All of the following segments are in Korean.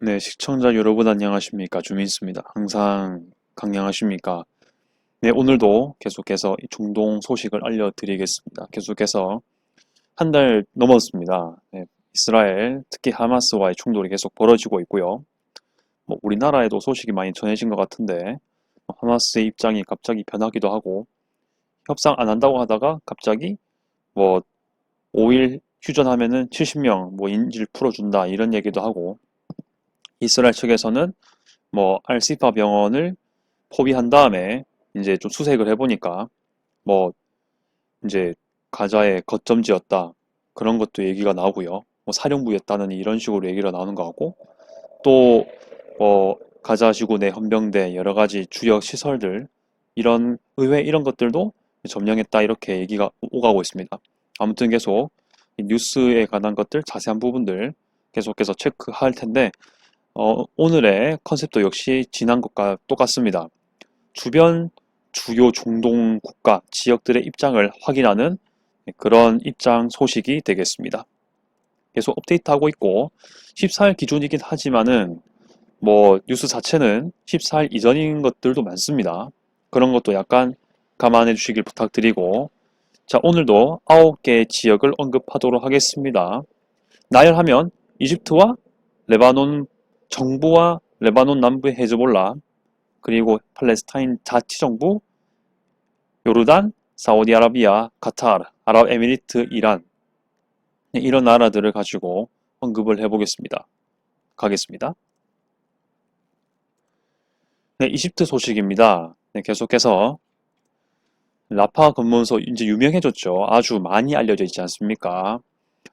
네, 시청자 여러분 안녕하십니까? 주민수입니다. 항상 강령하십니까? 네, 오늘도 계속해서 이 중동 소식을 알려드리겠습니다. 계속해서 한 달 넘었습니다. 네, 이스라엘, 특히 하마스와의 충돌이 계속 벌어지고 있고요. 우리나라에도 소식이 많이 전해진 것 같은데, 하마스의 입장이 갑자기 변하기도 하고, 협상 안 한다고 하다가 갑자기 뭐 5일 휴전하면은 70명 인질 풀어준다 이런 얘기도 하고, 이스라엘 측에서는 알시파 병원을 포위한 다음에 이제 좀 수색을 해보니까 뭐 이제 가자의 거점지였다 그런 것도 얘기가 나오고요. 사령부였다는 이런 식으로 얘기가 나오는 것 같고 또 가자 지구 내 헌병대 여러 가지 주요 시설들 이런 의회 이런 것들도 점령했다 이렇게 얘기가 오가고 있습니다. 아무튼 계속 이 뉴스에 관한 것들 자세한 부분들 계속해서 체크할 텐데 오늘의 컨셉도 역시 지난 것과 똑같습니다. 주변 주요 중동 국가, 지역들의 입장을 확인하는 그런 입장 소식이 되겠습니다. 계속 업데이트하고 있고 14일 기준이긴 하지만은 뉴스 자체는 14일 이전인 것들도 많습니다. 그런 것도 약간 감안해 주시길 부탁드리고 자, 오늘도 9개의 지역을 언급하도록 하겠습니다. 나열하면 이집트와 레바논 정부와 레바논 남부의 헤즈볼라 그리고 팔레스타인 자치정부, 요르단, 사우디아라비아, 카타르, 아랍에미리트, 이란 이런 나라들을 가지고 언급을 해보겠습니다. 가겠습니다. 네, 이집트 소식입니다. 네, 계속해서 라파 검문소 이제 유명해졌죠. 아주 많이 알려져 있지 않습니까?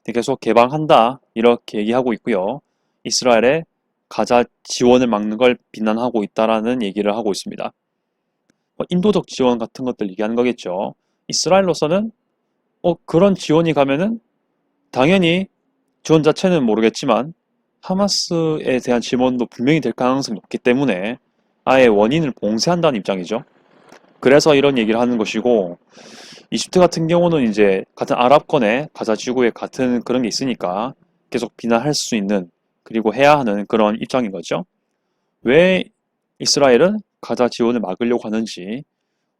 네, 계속 개방한다 이렇게 얘기하고 있고요. 이스라엘의 가자 지원을 막는 걸 비난하고 있다라는 얘기를 하고 있습니다. 인도적 지원 같은 것들 얘기하는 거겠죠. 이스라엘로서는 그런 지원이 가면은 당연히 지원 자체는 모르겠지만 하마스에 대한 지원도 분명히 될 가능성이 높기 때문에 아예 원인을 봉쇄한다는 입장이죠. 그래서 이런 얘기를 하는 것이고 이집트 같은 경우는 이제 같은 아랍권에 가자 지구에 같은 그런 게 있으니까 계속 비난할 수 있는 그리고 해야 하는 그런 입장인 거죠. 왜 이스라엘은 가자 지원을 막으려고 하는지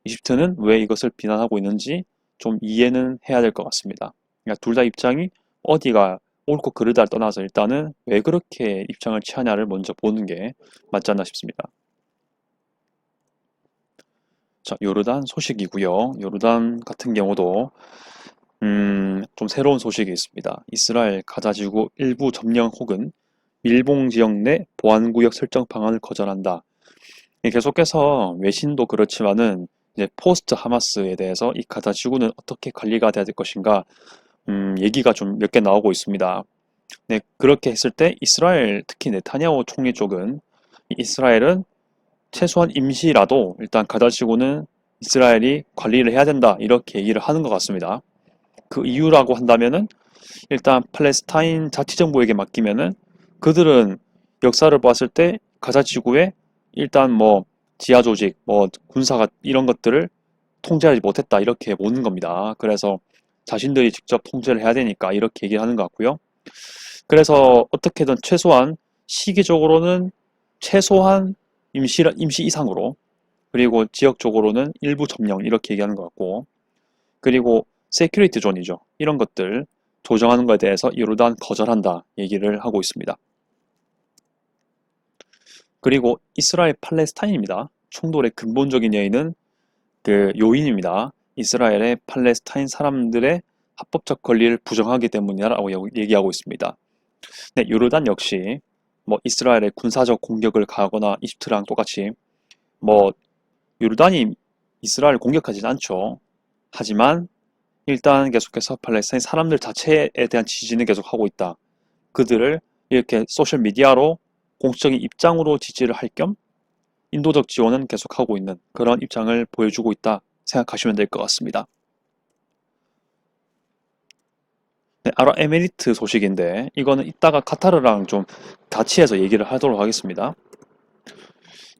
이집트는 왜 이것을 비난하고 있는지 좀 이해는 해야 될 것 같습니다. 그러니까 둘 다 입장이 어디가 옳고 그르다를 떠나서 일단은 왜 그렇게 입장을 취하냐를 먼저 보는 게 맞지 않나 싶습니다. 자, 요르단 소식이고요. 요르단 같은 경우도 좀 새로운 소식이 있습니다. 이스라엘 가자지구 일부 점령 혹은 밀봉 지역 내 보안구역 설정 방안을 거절한다. 계속해서 외신도 그렇지만은 이제 포스트 하마스에 대해서 이 가자 지구는 어떻게 관리가 돼야 될 것인가 얘기가 좀 몇 개 나오고 있습니다. 네, 그렇게 했을 때 이스라엘 특히 네타냐후 총리 쪽은 이스라엘은 최소한 임시라도 일단 가자 지구는 이스라엘이 관리를 해야 된다 이렇게 얘기를 하는 것 같습니다. 그 이유라고 한다면은 일단 팔레스타인 자치정부에게 맡기면은 그들은 역사를 봤을 때 가자 지구에 일단 지하 조직, 군사가 이런 것들을 통제하지 못했다 이렇게 보는 겁니다. 그래서 자신들이 직접 통제를 해야 되니까 이렇게 얘기를 하는 것 같고요. 그래서 어떻게든 최소한 시기적으로는 최소한 임시 이상으로 그리고 지역적으로는 일부 점령 이렇게 얘기하는 것 같고 그리고 세큐리티 존이죠. 이런 것들 조정하는 것에 대해서 요르단 거절한다 얘기를 하고 있습니다. 그리고 이스라엘 팔레스타인입니다. 충돌의 근본적인 요인은 그 요인입니다. 이스라엘의 팔레스타인 사람들의 합법적 권리를 부정하기 때문이라고 얘기하고 있습니다. 네, 요르단 역시 이스라엘의 군사적 공격을 가하거나 이집트랑 똑같이 뭐 요르단이 이스라엘을 공격하진 않죠. 하지만 일단 계속해서 팔레스타인 사람들 자체에 대한 지지는 계속하고 있다. 그들을 이렇게 소셜미디어로 공식적인 입장으로 지지를 할 겸 인도적 지원은 계속하고 있는 그런 입장을 보여주고 있다 생각하시면 될 것 같습니다. 네, 아랍에미리트 소식인데 이거는 이따가 카타르랑 좀 같이 해서 얘기를 하도록 하겠습니다.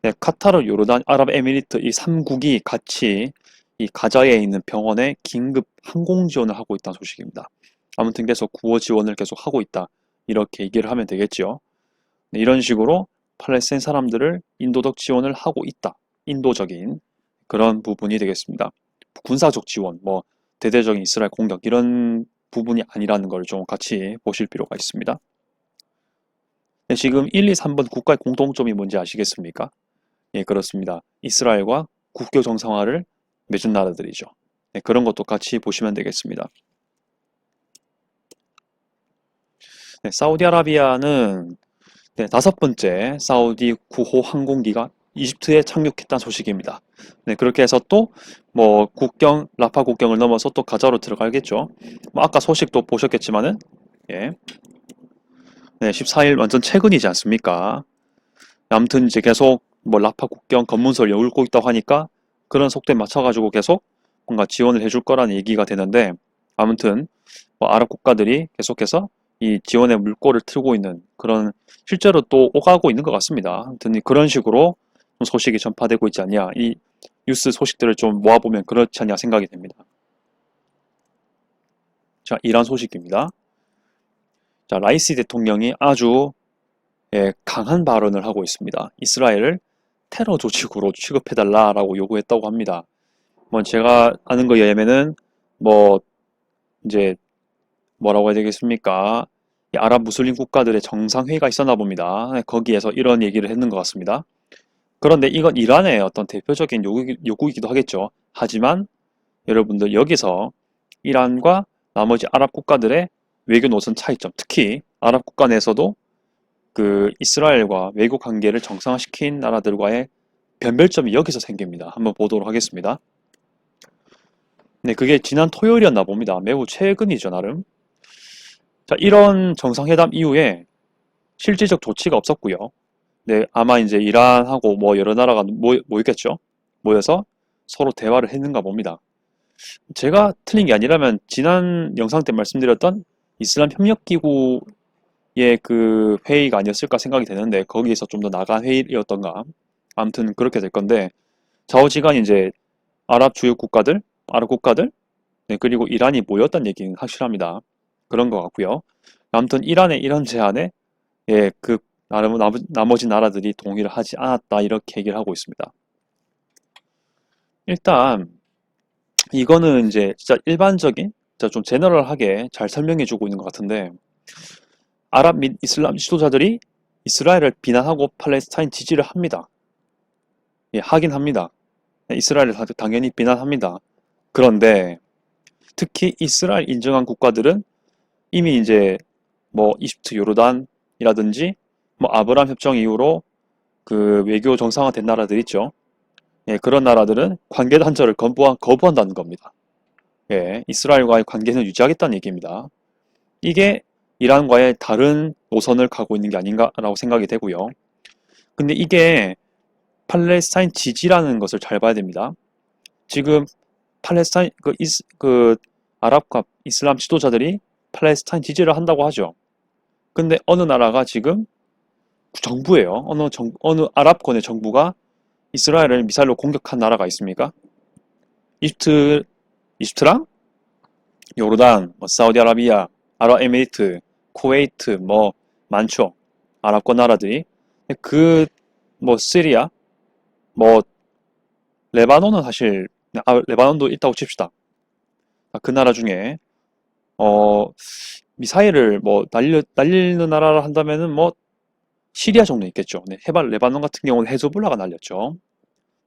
네, 카타르, 요르단, 아랍에미리트 이 3국이 같이 이 가자에 있는 병원에 긴급 항공 지원을 하고 있다는 소식입니다. 아무튼 계속 구호 지원을 계속 하고 있다. 이렇게 얘기를 하면 되겠죠. 네, 이런 식으로 팔레스타인 사람들을 인도적 지원을 하고 있다. 인도적인 그런 부분이 되겠습니다. 군사적 지원, 뭐 대대적인 이스라엘 공격 이런 부분이 아니라는 걸 좀 같이 보실 필요가 있습니다. 네, 지금 1, 2, 3번 국가의 공통점이 뭔지 아시겠습니까? 예, 그렇습니다. 이스라엘과 국교 정상화를 맺은 나라들이죠. 네, 그런 것도 같이 보시면 되겠습니다. 네, 사우디아라비아는 네, 5번째 사우디 9호 항공기가 이집트에 착륙했다는 소식입니다. 네, 그렇게 해서 또 뭐 국경, 라파 국경을 넘어서 또 가자로 들어가겠죠. 뭐 아까 소식도 보셨겠지만은 예, 네, 14일 완전 최근이지 않습니까? 아무튼 이제 계속 뭐 라파 국경 검문소를 열고 있다고 하니까 그런 속도에 맞춰가지고 계속 뭔가 지원을 해줄 거라는 얘기가 되는데 아무튼 뭐 아랍 국가들이 계속해서 이 지원의 물꼬를 틀고 있는 그런 실제로 또 오가고 있는 것 같습니다. 아무튼 그런 식으로 좀 소식이 전파되고 있지 않냐 이 뉴스 소식들을 좀 모아보면 그렇지 않냐 생각이 됩니다. 자, 이란 소식입니다. 자, 라이시 대통령이 아주 강한 발언을 하고 있습니다. 이스라엘을 테러 조직으로 취급해달라라고 요구했다고 합니다. 뭐 제가 아는 거에 의하면은 뭐 이제 뭐라고 해야 되겠습니까? 이 아랍 무슬림 국가들의 정상회의가 있었나 봅니다. 거기에서 이런 얘기를 했는 것 같습니다. 그런데 이건 이란의 어떤 대표적인 요구이기도 하겠죠. 하지만 여러분들 여기서 이란과 나머지 아랍 국가들의 외교 노선 차이점, 특히 아랍 국가 내에서도 그 이스라엘과 외교 관계를 정상화시킨 나라들과의 변별점이 여기서 생깁니다. 한번 보도록 하겠습니다. 네, 그게 지난 토요일이었나 봅니다. 매우 최근이죠, 나름. 자, 이런 정상회담 이후에 실질적 조치가 없었고요. 네, 아마 이제 이란하고 뭐 여러 나라가 모였겠죠. 모여서 서로 대화를 했는가 봅니다. 제가 틀린 게 아니라면 지난 영상 때 말씀드렸던 이슬람 협력기구의 그 회의가 아니었을까 생각이 되는데 거기에서 좀 더 나간 회의였던가. 아무튼 그렇게 될 건데 좌우지간 이제 아랍 주요 국가들, 아랍 국가들, 네, 그리고 이란이 모였다는 얘기는 확실합니다. 그런 것 같고요. 아무튼 이란의 이런 제안에 그 나머지 나라들이 동의를 하지 않았다 이렇게 얘기를 하고 있습니다. 일단 이거는 이제 진짜 일반적인, 진짜 좀 제너럴하게 잘 설명해주고 있는 것 같은데 아랍 및 이슬람 지도자들이 이스라엘을 비난하고 팔레스타인 지지를 합니다. 예, 하긴 합니다. 이스라엘을 당연히 비난합니다. 그런데 특히 이스라엘 인정한 국가들은 이미 이제 뭐 이집트, 요르단이라든지 뭐 아브라함 협정 이후로 그 외교 정상화된 나라들 있죠. 예, 그런 나라들은 관계 단절을 거부한다는 겁니다. 예, 이스라엘과의 관계는 유지하겠다는 얘기입니다. 이게 이란과의 다른 노선을 가고 있는 게 아닌가라고 생각이 되고요. 근데 이게 팔레스타인 지지라는 것을 잘 봐야 됩니다. 지금 팔레스타인 그 아랍과 이슬람 지도자들이 팔레스타인 지지를 한다고 하죠. 근데 어느 나라가 지금 정부예요. 어느 아랍권의 정부가 이스라엘을 미사일로 공격한 나라가 있습니까? 이집트랑 요르단, 뭐 사우디아라비아, 아랍에미리트, 쿠웨이트 뭐 많죠. 아랍권 나라들이 그 뭐 시리아, 뭐 레바논은 사실 레바논도 있다고 칩시다. 그 나라 중에 어 미사일을 뭐 날리는 나라라 한다면은 뭐 시리아 정도 있겠죠. 네, 레바논 같은 경우는 헤즈볼라가 날렸죠.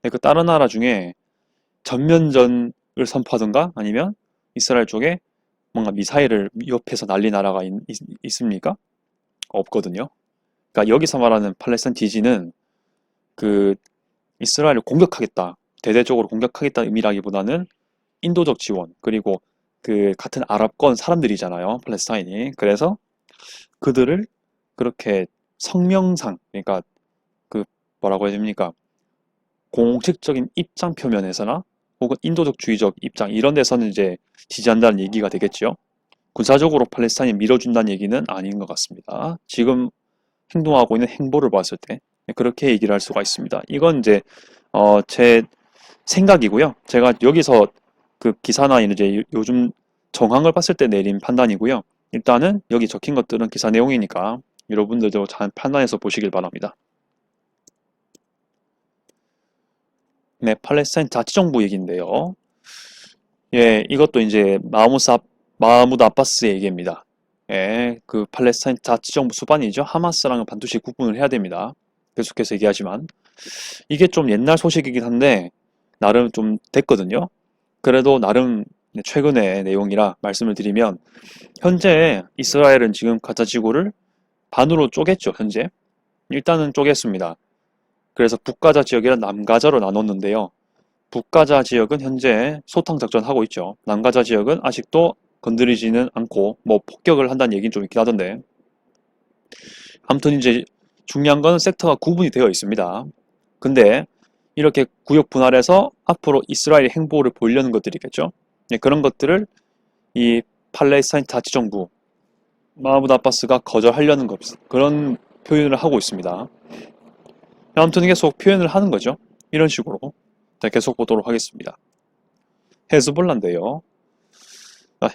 네, 그 다른 나라 중에 전면전을 선포하든가 아니면 이스라엘 쪽에 뭔가 미사일을 옆에서 날린 나라가 있습니까? 없거든요. 그러니까 여기서 말하는 팔레스타인 지지는 그 이스라엘을 공격하겠다, 대대적으로 공격하겠다는 의미라기보다는 인도적 지원, 그리고 그 같은 아랍권 사람들이잖아요, 팔레스타인이. 그래서 그들을 그렇게 성명상, 그러니까 그 뭐라고 해야 됩니까? 공식적인 입장 표면에서나 혹은 인도적 주의적 입장 이런 데서는 이제 지지한다는 얘기가 되겠죠. 군사적으로 팔레스타인이 밀어준다는 얘기는 아닌 것 같습니다. 지금 행동하고 있는 행보를 봤을 때 그렇게 얘기를 할 수가 있습니다. 이건 이제 제 생각이고요. 제가 여기서 그 기사나 이제 요즘 정황을 봤을 때 내린 판단이고요. 일단은 여기 적힌 것들은 기사 내용이니까 여러분들도 잘 판단해서 보시길 바랍니다. 네, 팔레스타인 자치정부 얘기인데요. 예, 이것도 이제 마흐무드 아바스 얘기입니다. 예, 그 팔레스타인 자치정부 수반이죠. 하마스랑은 반드시 구분을 해야 됩니다. 계속해서 얘기하지만 이게 좀 옛날 소식이긴 한데 나름 좀 됐거든요. 그래도 나름 최근의 내용이라 말씀을 드리면 현재 이스라엘은 지금 가자 지구를 반으로 쪼갰죠. 현재 일단은 쪼갰습니다. 그래서 북가자 지역이랑 남가자로 나눴는데요. 북가자 지역은 현재 소탕 작전하고 있죠. 남가자 지역은 아직도 건드리지는 않고 뭐 폭격을 한다는 얘기는 좀 있긴 하던데 아무튼 이제 중요한 건 섹터가 구분이 되어 있습니다. 근데 이렇게 구역 분할해서 앞으로 이스라엘의 행보를 보이려는 것들이겠죠. 네, 그런 것들을 이 팔레스타인 자치정부 마흐무드 아바스가 거절하려는 것 그런 표현을 하고 있습니다. 아무튼 계속 표현을 하는 거죠. 이런 식으로. 자, 계속 보도록 하겠습니다. 헤즈볼라인데요.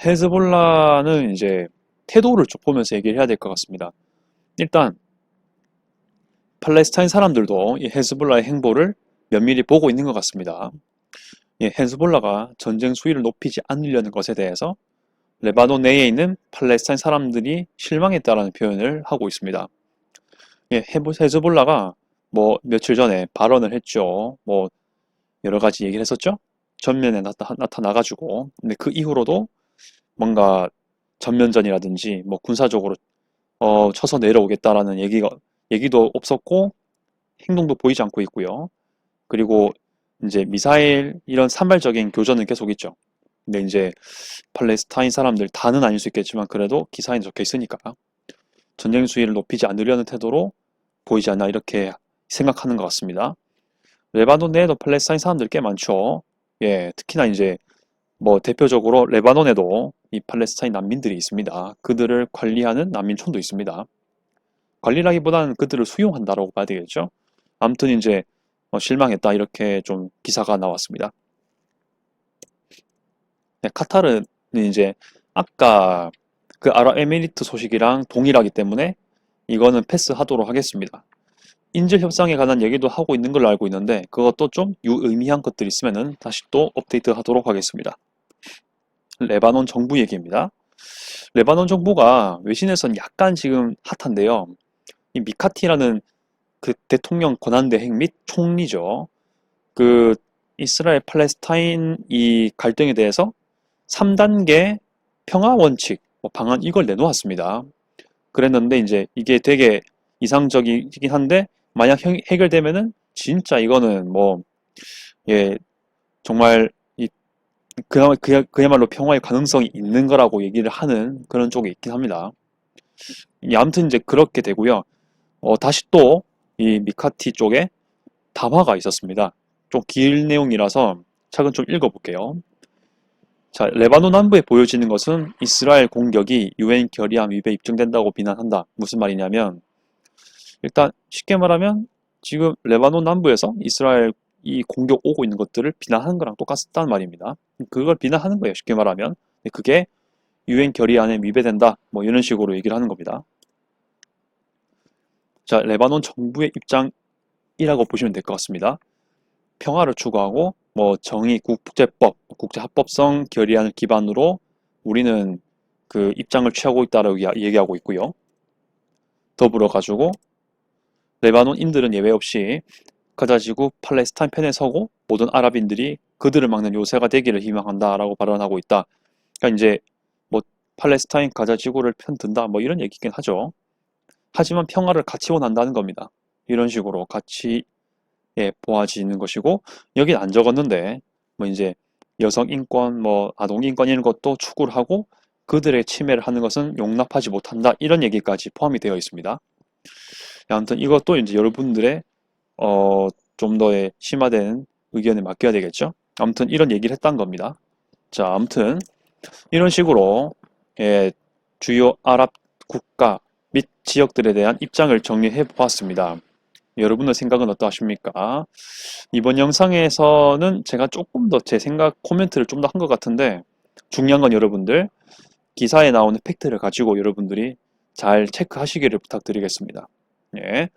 헤즈볼라는 이제 태도를 좀 보면서 얘기를 해야 될 것 같습니다. 일단 팔레스타인 사람들도 이 헤즈볼라의 행보를 면밀히 보고 있는 것 같습니다. 예, 헤즈볼라가 전쟁 수위를 높이지 않으려는 것에 대해서 레바논 내에 있는 팔레스타인 사람들이 실망했다라는 표현을 하고 있습니다. 예, 헤즈볼라가 뭐 며칠 전에 발언을 했죠. 뭐 여러 가지 얘기를 했었죠. 전면에 나타나가지고 근데 그 이후로도 뭔가 전면전이라든지 뭐 군사적으로 쳐서 내려오겠다라는 얘기도 없었고 행동도 보이지 않고 있고요. 그리고 이제 미사일 이런 산발적인 교전은 계속 있죠. 근데 이제 팔레스타인 사람들 다는 아닐 수 있겠지만 그래도 기사에 적혀 있으니까 전쟁 수위를 높이지 않으려는 태도로 보이지 않나 이렇게 생각하는 것 같습니다. 레바논 내에도 팔레스타인 사람들 꽤 많죠. 예, 특히나 이제 뭐 대표적으로 레바논에도 이 팔레스타인 난민들이 있습니다. 그들을 관리하는 난민촌도 있습니다. 관리라기보다는 그들을 수용한다라고 봐야 되겠죠. 아무튼 이제 실망했다 이렇게 좀 기사가 나왔습니다. 네, 카타르는 이제 아까 그 아랍에미리트 소식이랑 동일하기 때문에 이거는 패스하도록 하겠습니다. 인질 협상에 관한 얘기도 하고 있는 걸로 알고 있는데 그것도 좀 유의미한 것들이 있으면은 다시 또 업데이트 하도록 하겠습니다. 레바논 정부 얘기입니다. 레바논 정부가 외신에선 약간 지금 핫한데요. 이 미카티라는 그 대통령 권한대행 및 총리죠. 그 이스라엘 팔레스타인 이 갈등에 대해서 3단계 평화 원칙 방안 이걸 내놓았습니다. 그랬는데 이제 이게 되게 이상적이긴 한데 만약 해결되면은 진짜 이거는 뭐 예 정말 그야말로 평화의 가능성이 있는 거라고 얘기를 하는 그런 쪽이 있긴 합니다. 아무튼 이제 그렇게 되고요. 다시 또 이 미카티 쪽에 담화가 있었습니다. 좀 긴 내용이라서 차근 좀 읽어볼게요. 자, 레바논 남부에 보여지는 것은 이스라엘 공격이 유엔 결의안 위배에 입증된다고 비난한다. 무슨 말이냐면 일단 쉽게 말하면 지금 레바논 남부에서 이스라엘 이 공격 오고 있는 것들을 비난하는 거랑 똑같다는 말입니다. 그걸 비난하는 거예요. 쉽게 말하면 그게 유엔 결의안에 위배된다. 뭐 이런 식으로 얘기를 하는 겁니다. 자, 레바논 정부의 입장이라고 보시면 될 것 같습니다. 평화를 추구하고 뭐 정의, 국제법, 국제합법성 결의안을 기반으로 우리는 그 입장을 취하고 있다라고 얘기하고 있고요. 더불어 가지고 레바논인들은 예외 없이 가자지구 팔레스타인 편에 서고 모든 아랍인들이 그들을 막는 요새가 되기를 희망한다라고 발언하고 있다. 그러니까 이제 뭐 팔레스타인 가자지구를 편든다 뭐 이런 얘기긴 하죠. 하지만 평화를 같이 원한다는 겁니다. 이런 식으로 같이 보아지는 것이고 여긴 안 적었는데 뭐 이제 여성 인권, 뭐 아동 인권 이런 것도 추구를 하고 그들의 침해를 하는 것은 용납하지 못한다 이런 얘기까지 포함이 되어 있습니다. 아무튼 이것도 이제 여러분들의 좀 더의 심화된 의견에 맡겨야 되겠죠. 아무튼 이런 얘기를 했던 겁니다. 자, 아무튼 이런 식으로 주요 아랍 국가 및 지역들에 대한 입장을 정리해 보았습니다. 여러분의 생각은 어떠하십니까? 이번 영상에서는 제가 조금 더 제 생각 코멘트를 좀 더 한 것 같은데 중요한 건 여러분들 기사에 나오는 팩트를 가지고 여러분들이 잘 체크하시기를 부탁드리겠습니다. 예.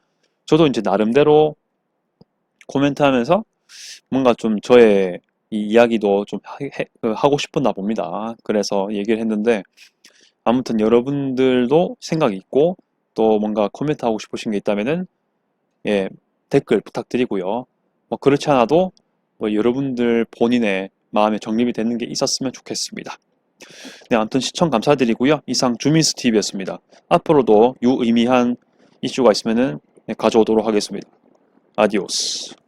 저도 이제 나름대로 코멘트 하면서 뭔가 좀 저의 이 이야기도 좀 하고 싶었나 봅니다. 그래서 얘기를 했는데 아무튼 여러분들도 생각이 있고 또 뭔가 코멘트 하고 싶으신 게 있다면은 예, 댓글 부탁드리고요. 뭐 그렇지 않아도 뭐 여러분들 본인의 마음에 정립이 되는 게 있었으면 좋겠습니다. 네, 아무튼 시청 감사드리고요. 이상 주민스 TV였습니다. 앞으로도 유의미한 이슈가 있으면은 네, 가져오도록 하겠습니다. 아디오스.